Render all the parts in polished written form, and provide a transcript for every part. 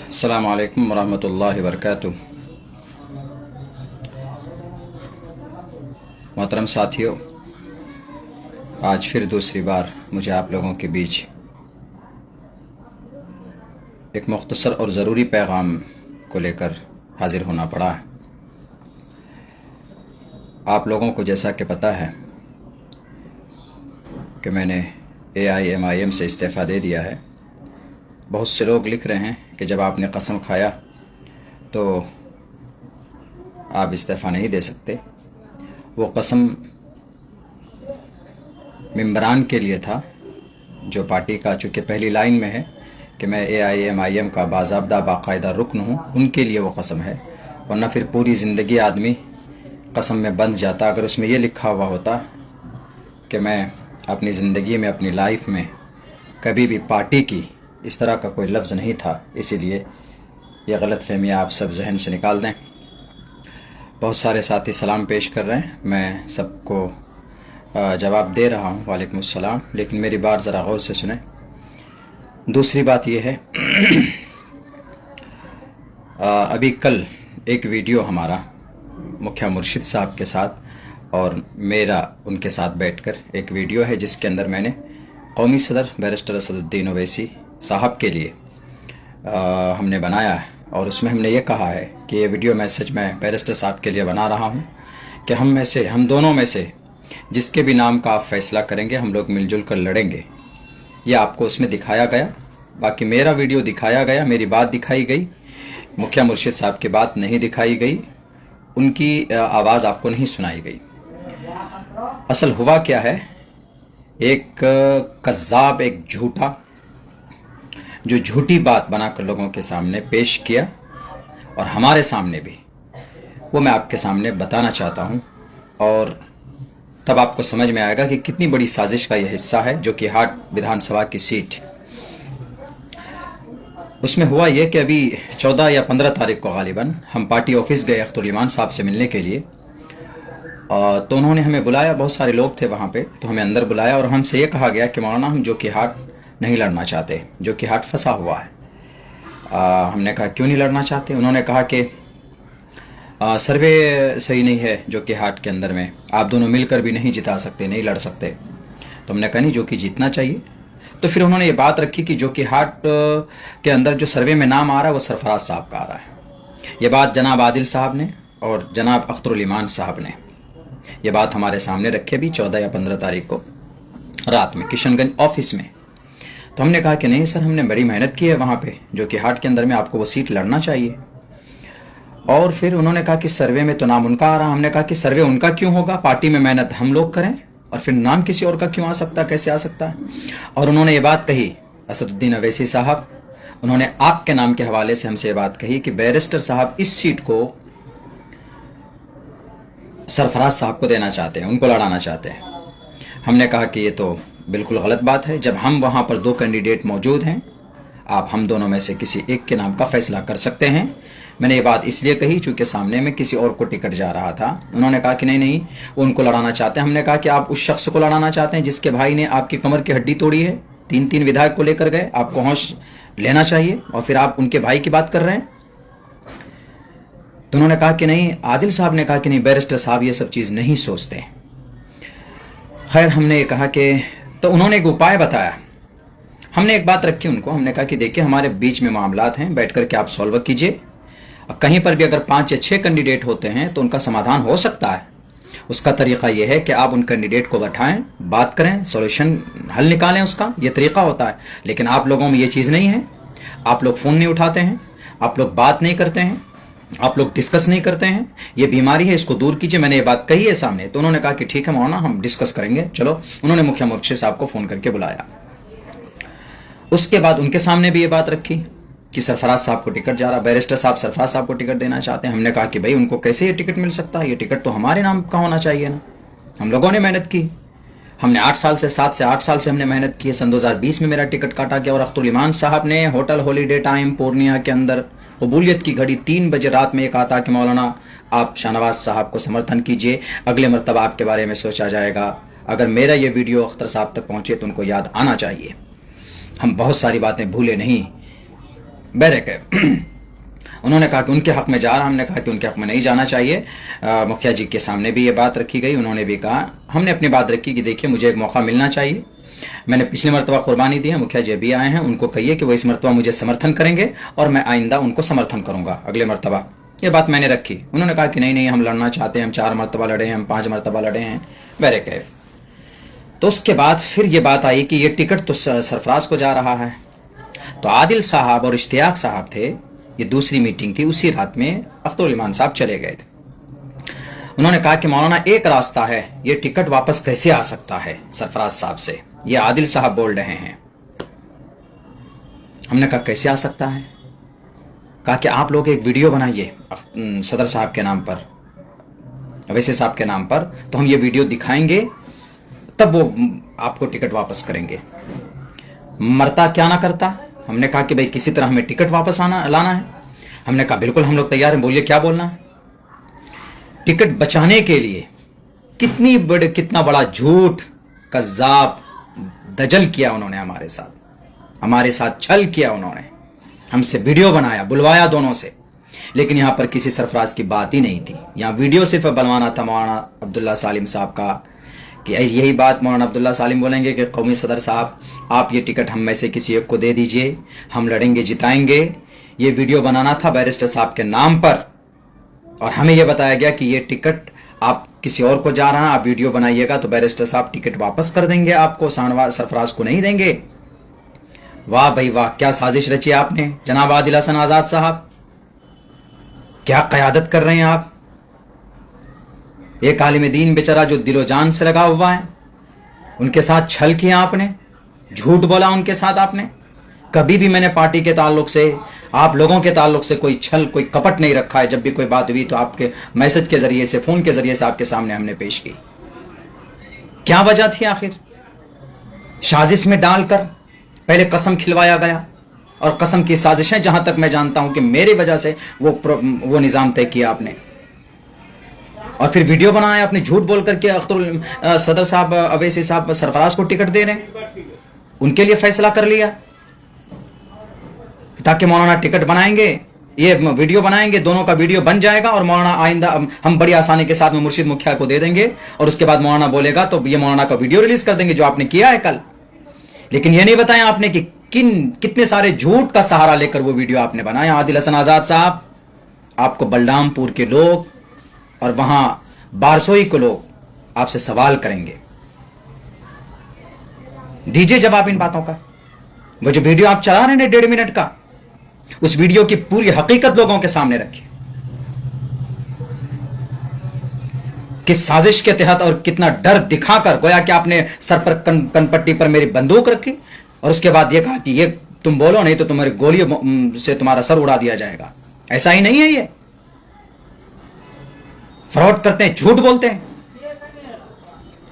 अस्सलामु अलैकुम वरहमतुल्लाहि वबरकातुह। मोहतरम साथियों, आज फिर दूसरी बार मुझे आप लोगों के बीच एक मुख्तसर और ज़रूरी पैगाम को लेकर हाज़िर होना पड़ा है। आप लोगों को जैसा कि पता है कि मैंने AIMIM से इस्तीफ़ा दे दिया है। बहुत से लोग लिख रहे हैं कि जब आपने कसम खाया तो आप इस्तीफ़ा नहीं दे सकते। वो कसम मेंबरान के लिए था जो पार्टी का चूँकि पहली लाइन में है कि मैं AIMIM का बाज़ाब्ता बाकायदा रुकन हूँ, उनके लिए वो कसम है। वरना फिर पूरी ज़िंदगी आदमी कसम में बंध जाता अगर उसमें ये लिखा हुआ होता कि मैं अपनी ज़िंदगी में, अपनी लाइफ में कभी भी पार्टी की इस तरह का कोई लफ्ज़ नहीं था। इसीलिए ये गलत फहमी आप सब जहन से निकाल दें। बहुत सारे साथी सलाम पेश कर रहे हैं, मैं सबको जवाब दे रहा हूँ, वालेकुम अस्सलाम, लेकिन मेरी बात ज़रा गौर से सुने। दूसरी बात यह है अभी कल एक वीडियो हमारा मुखिया मुर्शिद साहब के साथ और मेरा उनके साथ बैठकर एक वीडियो है जिसके अंदर मैंने कौमी सदर बैरिस्टर असदुद्दीन ओवैसी साहब के लिए हमने बनाया है और उसमें हमने ये कहा है कि ये वीडियो मैसेज मैं बैरिस्टर साहब के लिए बना रहा हूँ कि हम दोनों में से जिसके भी नाम का आप फैसला करेंगे हम लोग मिलजुल कर लड़ेंगे। ये आपको उसमें दिखाया गया, बाकी मेरा वीडियो दिखाया गया, मेरी बात दिखाई गई, मुखिया मुर्शिद साहब की बात नहीं दिखाई गई, उनकी आवाज़ आपको नहीं सुनाई गई। असल हुआ क्या है, एक कज़्ज़ाब, एक झूठा जो झूठी बात बनाकर लोगों के सामने पेश किया और हमारे सामने भी, वो मैं आपके सामने बताना चाहता हूँ और तब आपको समझ में आएगा कि कितनी बड़ी साजिश का यह हिस्सा है जो कि हाट विधानसभा की सीट। उसमें हुआ यह कि अभी 14 या 15 तारीख को गालिबन हम पार्टी ऑफिस गए अख्तरुल ईमान साहब से मिलने के लिए। तो उन्होंने हमें बुलाया, बहुत सारे लोग थे वहाँ पे, तो हमें अंदर बुलाया और हमसे ये कहा गया कि मौलाना हम जो कि हाट नहीं लड़ना चाहते, जो कि हाट फंसा हुआ है। हमने कहा क्यों नहीं लड़ना चाहते? उन्होंने कहा कि सर्वे सही नहीं है जो कि हाट के अंदर में, आप दोनों मिलकर भी नहीं जिता सकते, नहीं लड़ सकते। तो हमने कहा नहीं, जो कि जीतना चाहिए। तो फिर उन्होंने ये बात रखी कि जो कि हाट के अंदर जो सर्वे में नाम आ रहा है वो सरफराज साहब का आ रहा है। ये बात जनाब आदिल साहब ने और जनाब अख्तरुल ईमान साहब ने ये बात हमारे सामने रखी अभी 14 या 15 तारीख को रात में किशनगंज ऑफिस में। तो हमने कहा कि नहीं सर, हमने बड़ी मेहनत की है वहाँ पे, जो कि हाट के अंदर में आपको वो सीट लड़ना चाहिए। और फिर उन्होंने कहा कि सर्वे में तो नाम उनका आ रहा। हमने कहा कि सर्वे उनका क्यों होगा, पार्टी में मेहनत हम लोग करें और फिर नाम किसी और का क्यों आ सकता, कैसे आ सकता है? और उन्होंने ये बात कही, असदुद्दीन ओवैसी साहब, उन्होंने आपके नाम के हवाले से हमसे ये बात कही कि बैरिस्टर साहब इस सीट को सरफराज साहब को देना चाहते हैं, उनको लड़ाना चाहते हैं। हमने कहा कि ये तो बिल्कुल गलत बात है। जब हम वहाँ पर 2 कैंडिडेट मौजूद हैं, आप हम दोनों में से किसी एक के नाम का फैसला कर सकते हैं। मैंने ये बात इसलिए कही चूँकि सामने में किसी और को टिकट जा रहा था। उन्होंने कहा कि नहीं वो उनको लड़ाना चाहते हैं। हमने कहा कि आप उस शख्स को लड़ाना चाहते हैं जिसके भाई ने आपकी कमर की हड्डी तोड़ी है, 3 विधायक को लेकर गए, आपको होश लेना चाहिए और फिर आप उनके भाई की बात कर रहे हैं। तो उन्होंने कहा कि नहीं, आदिल साहब ने कहा कि नहीं, बैरिस्टर साहब ये सब चीज़ नहीं सोचते। खैर हमने ये कहा कि, तो उन्होंने एक उपाय बताया। हमने एक बात रखी उनको, हमने कहा कि देखिए हमारे बीच में मामलात हैं, बैठ कर के आप सॉल्व कीजिए। कहीं पर भी अगर 5 या 6 कैंडिडेट होते हैं तो उनका समाधान हो सकता है। उसका तरीक़ा यह है कि आप उन कैंडिडेट को बैठाएं, बात करें, सॉल्यूशन हल निकालें, उसका ये तरीक़ा होता है। लेकिन आप लोगों में ये चीज़ नहीं है, आप लोग फ़ोन नहीं उठाते हैं, आप लोग बात नहीं करते हैं, आप लोग डिस्कस नहीं करते हैं। ये बीमारी है, इसको दूर कीजिए। मैंने ये बात कही है सामने। तो उन्होंने कहा कि ठीक है मौलाना, हम डिस्कस करेंगे, चलो। उन्होंने मुखिया मुर्शिद साहब को फ़ोन करके बुलाया। उसके बाद उनके सामने भी ये बात रखी कि सरफराज साहब को टिकट जा रहा, बैरिस्टर साहब सरफराज साहब को टिकट देना चाहते हैं। हमने कहा कि भाई उनको कैसे ये टिकट मिल सकता है, ये टिकट तो हमारे नाम का होना चाहिए ना। हम लोगों ने मेहनत की, हमने 7 से 8 साल से हमने मेहनत की है। सन 2020 में मेरा टिकट काटा गया और अख्तरुल ईमान साहब ने होटल हॉलीडे टाइम पूर्णिया के अंदर कबूलियत की घड़ी 3 बजे रात में एक आता कि मौलाना आप शाहनवाज साहब को समर्थन कीजिए, अगले मरतबा आपके बारे में सोचा जाएगा। अगर मेरा ये वीडियो अख्तर साहब तक पहुँचे तो उनको याद आना चाहिए। हम बहुत सारी बातें भूले नहीं, बहरकैफ उन्होंने कहा कि उनके हक़ में जा रहा, हमने कहा कि उनके हक़ में नहीं जाना चाहिए। मुखिया जी के सामने भी ये बात रखी गई, उन्होंने भी कहा, हमने अपनी बात रखी कि देखिए मुझे एक मौका मिलना चाहिए, मैंने पिछली मरतबा कुर्बानी दी है, मुखिया जी भी आए हैं, उनको कहिए कि वो इस मरतबा मुझे समर्थन करेंगे और मैं आइंदा उनको समर्थन करूँगा अगले मरतबा। ये बात मैंने रखी। उन्होंने कहा कि नहीं हम लड़ना चाहते हैं, हम 4 मरतबा लड़े हैं, हम 5 मरतबा लड़े हैं। बहरकैफ तो उसके बाद फिर ये बात आई कि ये टिकट तो सरफराज को जा रहा है। तो आदिल साहब और इश्तियाक साहब थे, ये दूसरी मीटिंग थी, उसी रात में अख्तरुल ईमान साहब चले गए थे। उन्होंने कहा कि मौलाना एक रास्ता है, ये टिकट वापस कैसे आ सकता है सरफराज साहब से, ये आदिल साहब बोल रहे हैं। हमने कहा कैसे आ सकता है? कहा कि आप लोग एक वीडियो बनाइए सदर साहब के नाम पर, अवैसी साहब के नाम पर, तो हम ये वीडियो दिखाएंगे, तब वो आपको टिकट वापस करेंगे। मरता क्या ना करता। हमने कहा कि भाई किसी तरह हमें टिकट वापस लाना है। हमने कहा बिल्कुल हम लोग तैयार हैं, बोलिए क्या बोलना है। टिकट बचाने के लिए कितना बड़ा झूठ, कज़्ज़ाब, दजल किया उन्होंने हमारे साथ छल किया उन्होंने, हमसे वीडियो बनाया, बुलवाया दोनों से, लेकिन यहाँ पर किसी सरफराज की बात ही नहीं थी। यहाँ वीडियो सिर्फ बनवाना था मौलाना अब्दुल्ला सालिम साहब का, कि यही बात मौलाना अब्दुल्ला सालिम बोलेंगे कि कौमी सदर साहब आप ये टिकट हम में से किसी एक को दे दीजिए, हम लड़ेंगे जिताएंगे। ये वीडियो बनाना था बैरिस्टर साहब के नाम पर, और हमें यह बताया गया कि ये टिकट आप किसी और को जा रहा है, आप वीडियो बनाइएगा तो बैरिस्टर साहब टिकट वापस कर देंगे आपको, सरफराज को नहीं देंगे। वाह भाई वाह, क्या साजिश रची आपने जनाब आदिल हसन आज़ाद साहब, क्या क़यादत कर रहे हैं आप। एक आलिम दीन बेचारा जो दिलो जान से लगा हुआ है, उनके साथ छल किया आपने, झूठ बोला उनके साथ आपने। कभी भी मैंने पार्टी के ताल्लुक से, आप लोगों के ताल्लुक से कोई छल, कोई कपट नहीं रखा है। जब भी कोई बात हुई तो आपके मैसेज के जरिए से, फोन के जरिए से आपके सामने हमने पेश की। क्या वजह थी आखिर? साजिश में डालकर पहले कसम खिलवाया गया, और कसम की साजिशें जहां तक मैं जानता हूं कि मेरी वजह से वो निज़ाम तय किया आपने, और फिर वीडियो बनाया आपने झूठ बोल करके। अख्तरुल सदर साहब अवैसी साहब सरफराज को टिकट दे रहे हैं, उनके लिए फैसला कर लिया ताकि मौलाना टिकट बनाएंगे, ये वीडियो बनाएंगे, दोनों का वीडियो बन जाएगा, और मौलाना आइंदा हम बड़ी आसानी के साथ में मुर्शिद मुखिया को दे देंगे, और उसके बाद मौलाना बोलेगा तो ये मौलाना का वीडियो रिलीज कर देंगे जो आपने किया है कल। लेकिन ये नहीं बताया आपने कि कितने सारे झूठ का सहारा लेकर वो वीडियो आपने बनाया। आदिल हसन आज़ाद साहब, आपको बलरामपुर के लोग और वहां बारसोई के लोग आपसे सवाल करेंगे, दीजिए जवाब इन बातों का। वो जो वीडियो आप चला रहे हैं 1.5 मिनट का, उस वीडियो की पूरी हकीकत लोगों के सामने रखिए, किस साजिश के तहत और कितना डर दिखाकर, गोया कि आपने सर पर कनपट्टी पर मेरी बंदूक रखी, और उसके बाद ये कहा कि ये तुम बोलो नहीं तो तुम्हारी गोलियों से तुम्हारा सर उड़ा दिया जाएगा। ऐसा ही नहीं है, ये फ्रॉड करते हैं, झूठ बोलते हैं।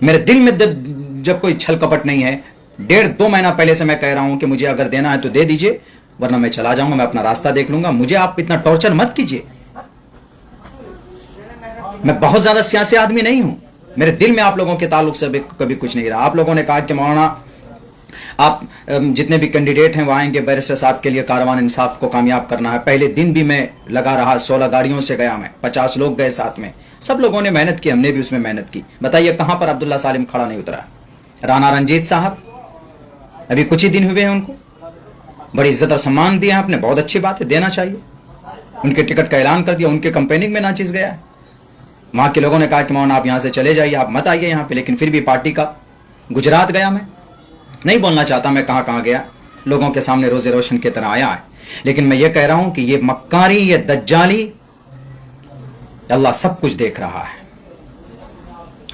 मेरे दिल में जब कोई छल कपट नहीं है, 1.5-2 महीना पहले से मैं कह रहा हूं कि मुझे अगर देना है तो दे दीजिए, वरना मैं चला जाऊंगा, मैं अपना रास्ता देख लूंगा, मुझे आप इतना टॉर्चर मत कीजिए। मैं बहुत ज्यादा सियासी आदमी नहीं हूं, मेरे दिल में आप लोगों के ताल्लुक से कभी कुछ नहीं रहा। आप लोगों ने कहा कि मौलाना आप जितने भी कैंडिडेट हैं वो आएंगे, बैरिस्टर साहब के लिए कारवान इंसाफ को कामयाब करना है। पहले दिन भी मैं लगा रहा, 16 गाड़ियों से गया मैं, 50 लोग गए साथ में, सब लोगों ने मेहनत की, हमने भी उसमें मेहनत की। बताइए कहां पर अब्दुल्ला सालिम खड़ा नहीं उतरा? राना रंजीत साहब, अभी कुछ ही दिन हुए हैं, उनको बड़ी इज्जत और सम्मान दिया आपने, बहुत अच्छी बात है, देना चाहिए। उनके टिकट का ऐलान कर दिया, उनके कंपेनिंग में नाचीज गया है। वहां के लोगों ने कहा कि मौलाना आप यहां से चले जाइए, आप मत आइए यहां पे, लेकिन फिर भी पार्टी का। गुजरात गया, मैं नहीं बोलना चाहता मैं कहां कहां गया, लोगों के सामने रोजे रोशन की तरह आया है, लेकिन मैं ये कह रहा हूं कि ये मक्कारी, ये दज्जाली, अल्लाह सब कुछ देख रहा है।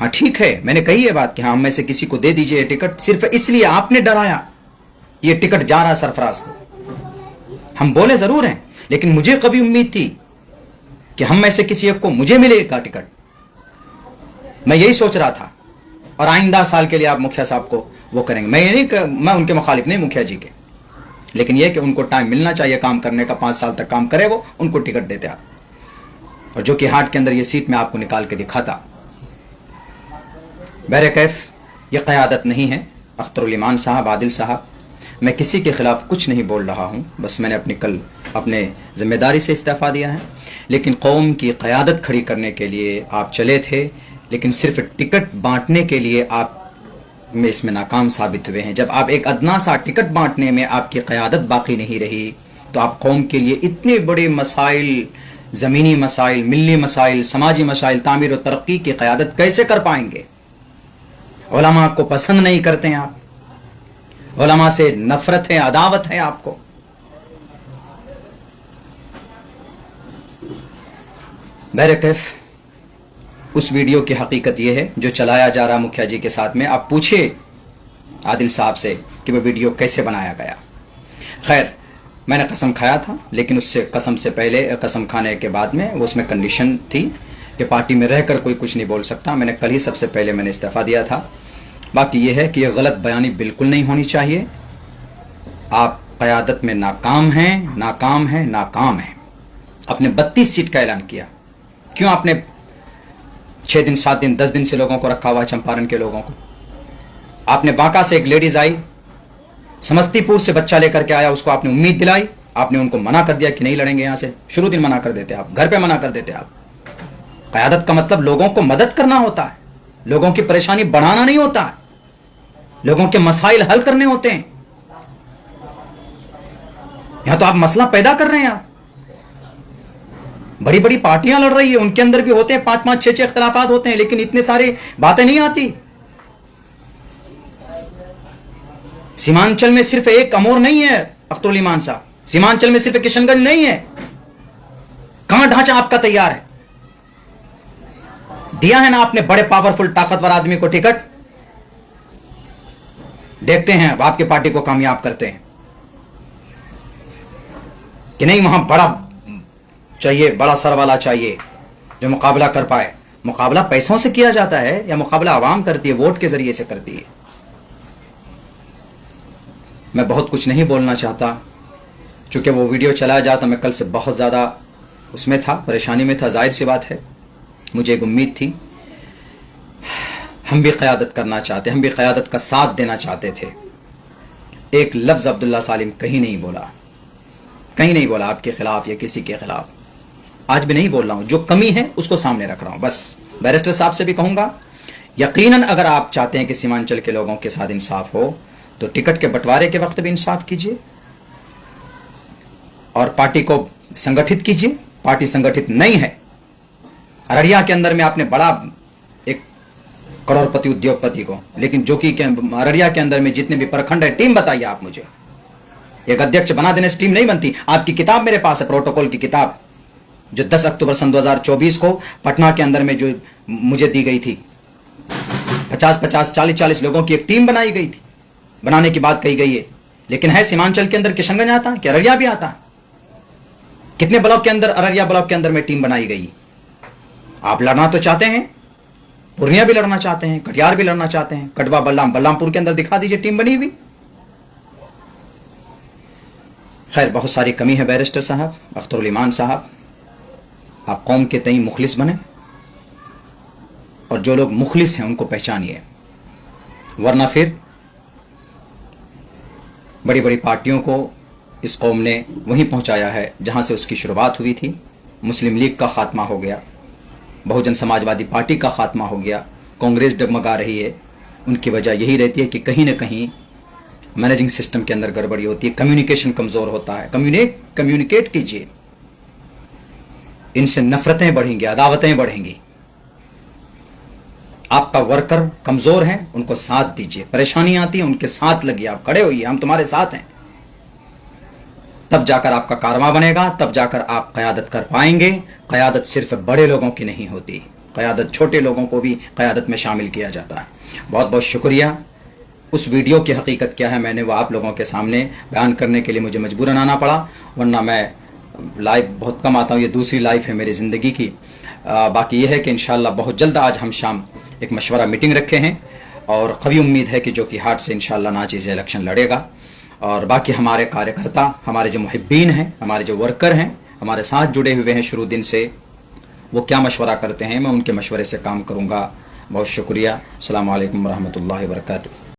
हाँ ठीक है, मैंने कही है बात कि हाँ, हम में से किसी को दे दीजिए टिकट, सिर्फ इसलिए आपने डराया ये टिकट जा रहा है सरफराज को। हम बोले जरूर हैं, लेकिन मुझे कभी उम्मीद थी कि हम में से किसी एक को मुझे मिलेगा टिकट, मैं यही सोच रहा था। और आइंदा साल के लिए आप मुखिया साहब को वो करेंगे, मैं ये नहीं, मैं उनके मुखालिफ नहीं मुखिया जी के, लेकिन यह कि उनको टाइम मिलना चाहिए काम करने का, 5 साल तक काम करे वो, उनको टिकट देते आप, और जो कि हाट के अंदर ये सीट में आपको निकाल के दिखाता। बहरकैफ ये क़यादत नहीं है अख्तरुल ईमान साहब, आदिल साहब, میں کسی کے خلاف کچھ نہیں بول رہا ہوں، بس میں نے کل اپنے ذمہ داری سے استعفیٰ دیا ہے. لیکن قوم کی قیادت کھڑی کرنے کے لیے آپ چلے تھے، لیکن صرف ٹکٹ بانٹنے کے لیے آپ میں اس میں ناکام ثابت ہوئے ہیں. جب آپ ایک ادنا سا ٹکٹ بانٹنے میں آپ کی قیادت باقی نہیں رہی تو آپ قوم کے لیے اتنے بڑے مسائل، زمینی مسائل، ملی مسائل، سماجی مسائل، تعمیر و ترقی کی قیادت کیسے کر پائیں گے؟ علماء کو پسند نہیں کرتے ہیں آپ، علماء سے نفرت ہے، عداوت ہے آپ کو. بہرکیف اس ویڈیو کی حقیقت یہ ہے جو چلایا جا رہا مکھیا جی کے ساتھ میں. آپ پوچھے عادل صاحب سے کہ وہ ویڈیو کیسے بنایا گیا. خیر، میں نے قسم کھایا تھا، لیکن اس سے قسم سے پہلے، قسم کھانے کے بعد میں اس میں کنڈیشن تھی کہ پارٹی میں رہ کر کوئی کچھ نہیں بول سکتا. میں نے کل ہی سب سے پہلے میں نے استعفیٰ دیا تھا. باقی یہ ہے کہ یہ غلط بیانی بالکل نہیں ہونی چاہیے. آپ قیادت میں ناکام ہیں، ناکام ہیں، ناکام ہیں. آپ نے 32 سیٹ کا اعلان کیا، کیوں آپ نے 6 دن 7 دن 10 دن سے لوگوں کو رکھا ہوا ہے، چمپارن کے لوگوں کو؟ آپ نے بانکا سے ایک لیڈیز آئی، سمستی پور سے بچہ لے کر کے آیا، اس کو آپ نے امید دلائی، آپ نے ان کو منع کر دیا کہ نہیں لڑیں گے یہاں سے. شروع دن منع کر دیتے آپ، گھر پہ منع کر دیتے آپ. قیادت کا مطلب لوگوں کو مدد کرنا ہوتا ہے، لوگوں کی پریشانی بڑھانا نہیں ہوتا ہے، لوگوں کے مسائل حل کرنے ہوتے ہیں. یہاں تو آپ مسئلہ پیدا کر رہے ہیں. آپ بڑی بڑی پارٹیاں لڑ رہی ہیں، ان کے اندر بھی ہوتے ہیں 5-5 6 اختلافات ہوتے ہیں، لیکن اتنے سارے باتیں نہیں آتی. سیمانچل میں صرف ایک امور نہیں ہے اختر الایمان صاحب، سیمانچل میں صرف کشن گنج نہیں ہے. کہاں ڈھانچہ آپ کا تیار ہے؟ دیا ہے نا آپ نے بڑے پاورفل طاقتور آدمی کو ٹکٹ. دیکھتے ہیں آپ کی پارٹی کو کامیاب کرتے ہیں کہ نہیں. وہاں بڑا چاہیے، بڑا سر والا چاہیے جو مقابلہ کر پائے. مقابلہ پیسوں سے کیا جاتا ہے یا مقابلہ عوام کرتی ہے، ووٹ کے ذریعے سے کرتی ہے. میں بہت کچھ نہیں بولنا چاہتا، چونکہ وہ ویڈیو چلایا جاتا میں کل سے بہت زیادہ اس میں تھا، پریشانی میں تھا. ظاہر سی بات ہے، مجھے ایک امید تھی، ہم بھی قیادت کرنا چاہتے، ہم بھی قیادت کا ساتھ دینا چاہتے تھے. ایک لفظ عبداللہ سالم کہیں نہیں بولا، کہیں نہیں بولا آپ کے خلاف یا کسی کے خلاف. آج بھی نہیں بول رہا ہوں، جو کمی ہے اس کو سامنے رکھ رہا ہوں. بس بیرسٹر صاحب سے بھی کہوں گا، یقیناً اگر آپ چاہتے ہیں کہ سیمانچل کے لوگوں کے ساتھ انصاف ہو تو ٹکٹ کے بٹوارے کے وقت بھی انصاف کیجیے اور پارٹی کو سنگٹھت کیجیے. پارٹی سنگٹھت نہیں ہے. ارڑیا کے اندر میں آپ نے بڑا ایک کروڑ پتی ادیوگ پتی کو، لیکن جو کہ ارڑیا کے اندر میں جتنے بھی پرکھنڈ ہے، ٹیم بتائیے آپ مجھے. ایک ادھیکش بنا دینے سے ٹیم نہیں بنتی. آپ کی کتاب میرے پاس ہے، پروٹوکول کی کتاب، جو 10 اکتوبر سن 2024 کو پٹنہ کے اندر میں جو مجھے دی گئی تھی. 50-50 40-40 لوگوں کی ایک ٹیم بنائی گئی تھی، بنانے کی بات کہی گئی ہے. لیکن ہے سیمانچل کے اندر کشن گنج آتا کہ ارڑیا بھی آتا؟ کتنے بلاک کے اندر، ارڑیا بلاک کے اندر میں ٹیم بنائی گئی. آپ لڑنا تو چاہتے ہیں، پورنیا بھی لڑنا چاہتے ہیں، کٹیہار بھی لڑنا چاہتے ہیں، کٹوا بلرام پور کے اندر دکھا دیجئے ٹیم بنی ہوئی. خیر، بہت ساری کمی ہے بیرسٹر صاحب، اختر الایمان صاحب. آپ قوم کے تئیں مخلص بنیں اور جو لوگ مخلص ہیں ان کو پہچانیے، ورنہ پھر بڑی بڑی پارٹیوں کو اس قوم نے وہیں پہنچایا ہے جہاں سے اس کی شروعات ہوئی تھی. مسلم لیگ کا خاتمہ ہو گیا، بہوجن سماجوادی پارٹی کا خاتمہ ہو گیا، کانگریس ڈگمگا رہی ہے. ان کی وجہ یہی رہتی ہے کہ کہیں نہ کہیں مینیجنگ سسٹم کے اندر گڑبڑی ہوتی ہے، کمیونیکیشن کمزور ہوتا ہے. کمیونیکیٹ کیجیے. ان سے نفرتیں بڑھیں گی، عداوتیں بڑھیں گی. آپ کا ورکر کمزور ہیں، ان کو ساتھ دیجیے. پریشانی آتی ہے ان کے ساتھ لگیے، آپ کھڑے ہوئیے، ہم تمہارے ساتھ ہیں. تب جا کر آپ کا کارواں بنے گا، تب جا کر آپ قیادت کر پائیں گے. قیادت صرف بڑے لوگوں کی نہیں ہوتی، قیادت چھوٹے لوگوں کو بھی قیادت میں شامل کیا جاتا ہے. بہت بہت شکریہ. اس ویڈیو کی حقیقت کیا ہے میں نے وہ آپ لوگوں کے سامنے بیان کرنے کے لیے مجھے مجبوراً آنا پڑا، ورنہ میں لائیو بہت کم آتا ہوں. یہ دوسری لائیو ہے میری زندگی کی. باقی یہ ہے کہ انشاءاللہ بہت جلد آج ہم شام ایک مشورہ میٹنگ رکھے ہیں اور قوی امید ہے کہ جو کہ ہارٹ سے انشاءاللہ ناچیز الیکشن لڑے گا. اور باقی ہمارے کارکرتا، ہمارے جو محبین ہیں، ہمارے جو ورکر ہیں، ہمارے ساتھ جڑے ہوئے ہیں شروع دن سے، وہ کیا مشورہ کرتے ہیں میں ان کے مشورے سے کام کروں گا. بہت شکریہ. السلام علیکم ورحمۃ اللہ وبرکاتہ.